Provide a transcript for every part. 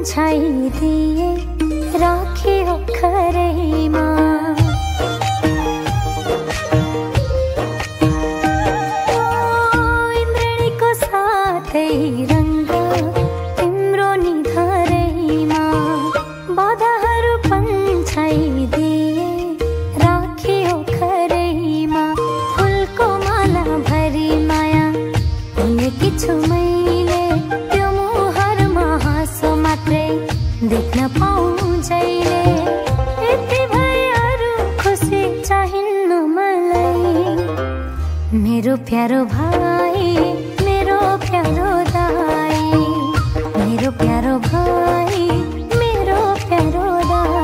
छाइदिए राखे ओखरैमा। इन्द्रणीको साथै रङ्ग तिम्रो निधारैमा, बाधाहरू पन्छाइदिए राखे ओखरैमा। फुलको माला भरी माया उनेकी छु मैले, त्यो मुहारमा हाँसो मात्रै देख्न पाऊँ जहिले। यति भएहरू खुसी चाहिन्न मलाई, मेरो प्यारो भाइ मेरो प्यारो दाइ, मेरो प्यारो भाइ मेरो प्यारो दाइ।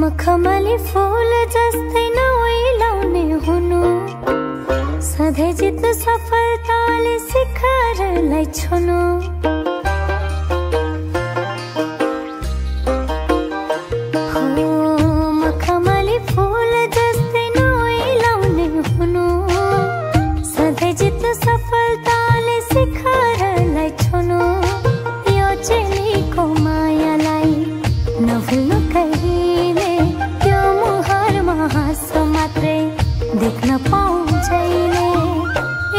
मखमली फूल जस्तै नओइलाउने हुनु, सधैँ जित्नु सफलताले शिखरलाई छुनु। हो मखमली फूल जस्तै नओइलाउने हुनु, सधैँ जित्नु सफलताले शिखरलाई छुनु। यो चेलीको मायालाई नभुल्नु कहिले, त्यो मुहारमा हाँसो मात्रै देख्न पाऊँ जहिले।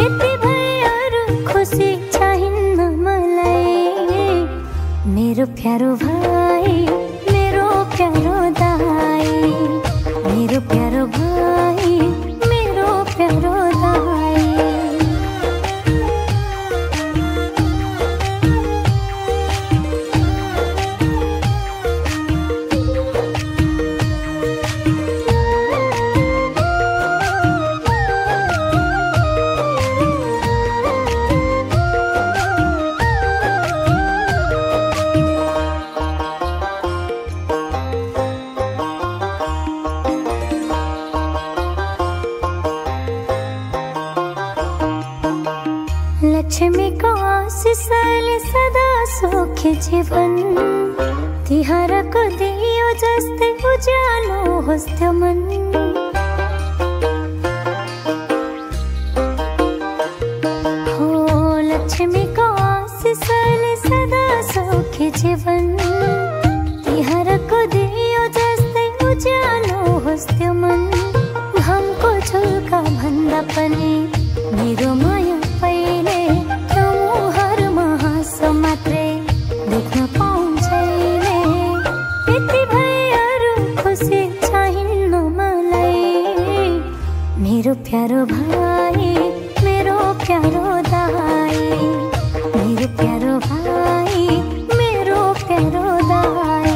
यति भएहरू खुसी चाहिन्न मलाई, मेरो प्यारो भाइ मेरो प्यारो दाइ, मेरो प्यारो भाइ मेरो प्यारो दाइ। लक्ष्मीको आशिषले सदा सुखी जीवन, तिहारको दियो जस्तै उज्यालो होस् त्यो मन। हो लक्ष्मीको आशिषले सदा सुखी जीवन, तिहारको दियो जस्तै उज्यालो होस् त्यो मन। घामको झुल्का भन्दा पनि मेरो माया पहिले, त्यो मुहारमा हाँसो मात्रै देख्न पाऊँ जहिले। यति भएहरू खुसी चाहिन्न मलाई, मेरो प्यारो भाइ मेरो प्यारो दाइ, मेरो प्यारो भाइ मेरो प्यारो दाइ।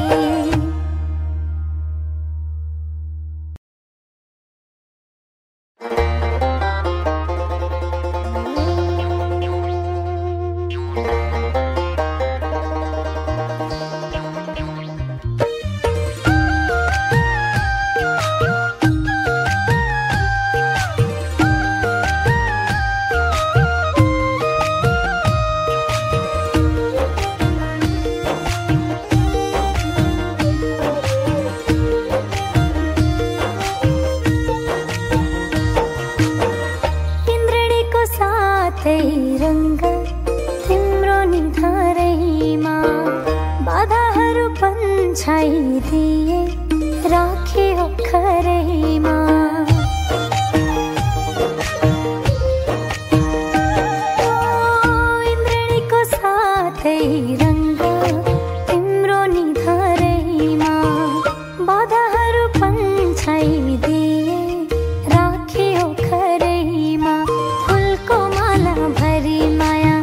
रङ्ग तिम्रो निधारैमा, बाधाहरू पन्छाइदिए राखे ओखरैमा। इन्द्रणीको साथै रङ्ग तिम्रो निधारैमा, बाधाहरू पन्छाइदिए राखे ओखरैमा। फुलको माला भरी माया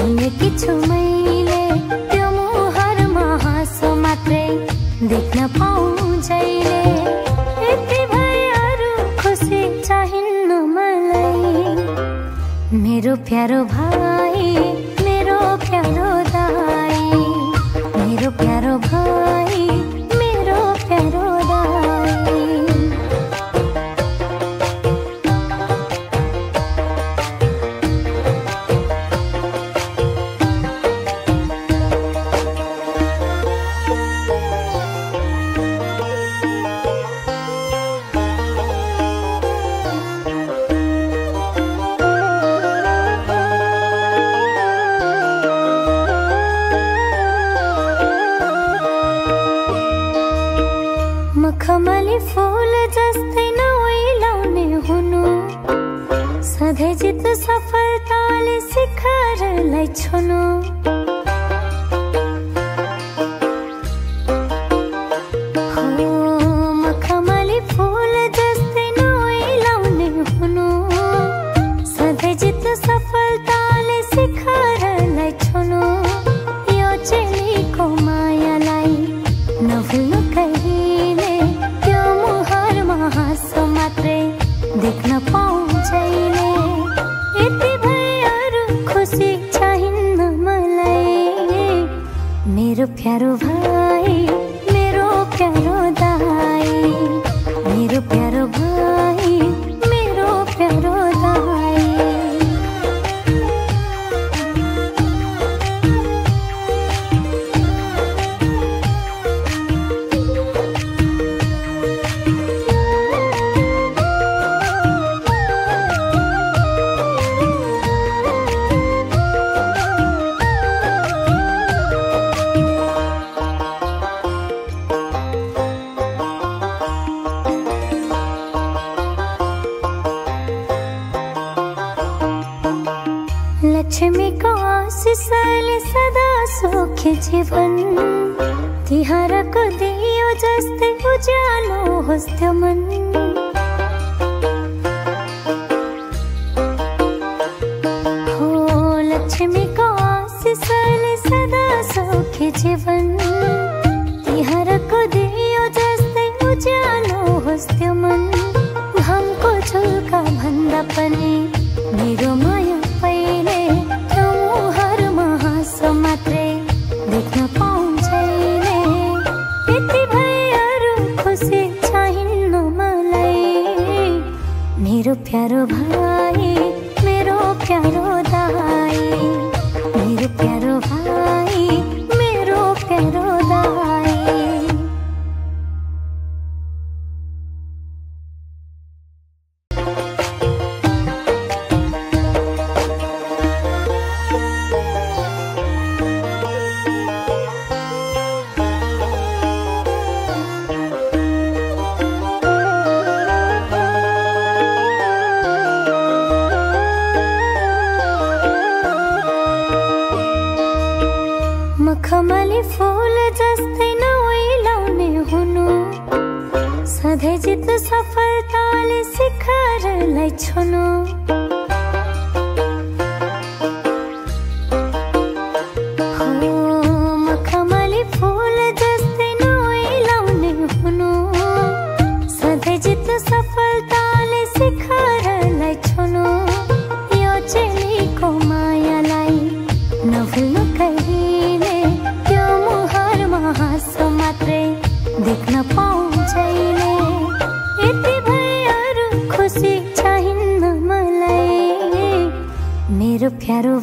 उनेकी छु मैले, त्यो मुहारमा हाँसो मात्रै देख्न पाऊँ जहिले। यति भएहरू खुसी चाहिन्न मलाई, मेरो प्यारो भाइ मेरो प्यारो दाइ, मेरो प्यारो भाइ मखमली फूल जस्तै नओइलाउने हुनु, सधैँ जित सफलताले शिखरलाई छुनु। हो मखमली फूल जस्तै नओइलाउने हुनु, सधैँ जित सफलताले शिखरलाई छुनु। यो चेलीको मायालाई नभुल्नु कहिले, त्यो मुहारमा हाँसो मात्रै देख्न पाउँछैले। यति भएर खुसी चाहिन्न मलाई, मेरो प्यारो भाइ मेरो प्यारो दाइ, मेरो प्यारो भाइ मेरो प्यारो दाइ। लक्ष्मीको आशिषले सदा सुखी जीवन, तिहारको दियो जस्तै उज्यालो होस् त्यो मन। हो लक्ष्मीको आशिषले सदा सुखी जीवन, तिहारको दियो जस्तै उज्यालो होस् त्यो मन। घामको झुल्का भन्दा पनि मेरो माया पहिले, त्यो मुहारमा हाँसो मात्रै देख्न पाउँछैले। यति भएर खुसी चाहिन्न मलाई, मेरो प्यारो भाइ मेरो प्यारो दाइ, मेरो प्यारो भाइ मेरो प्यारो दाइ। मखमली फूल जस्तै नओइलाउने हुनु, सधैँ जित सफलताले शिखरलाई छुनु। हो मखमली फूल जस्तै नओइलाउने हुनु, सधैँ जित सफलताले शिखरलाई छुनु। यो चेलीको मायालाई नभुल्नु कहिले, त्यो मुहारमा हाँसो मात्रै देख्न पाउँछैले। यति भएर खुसी चाहिन्न मलाई, मेरो प्यारो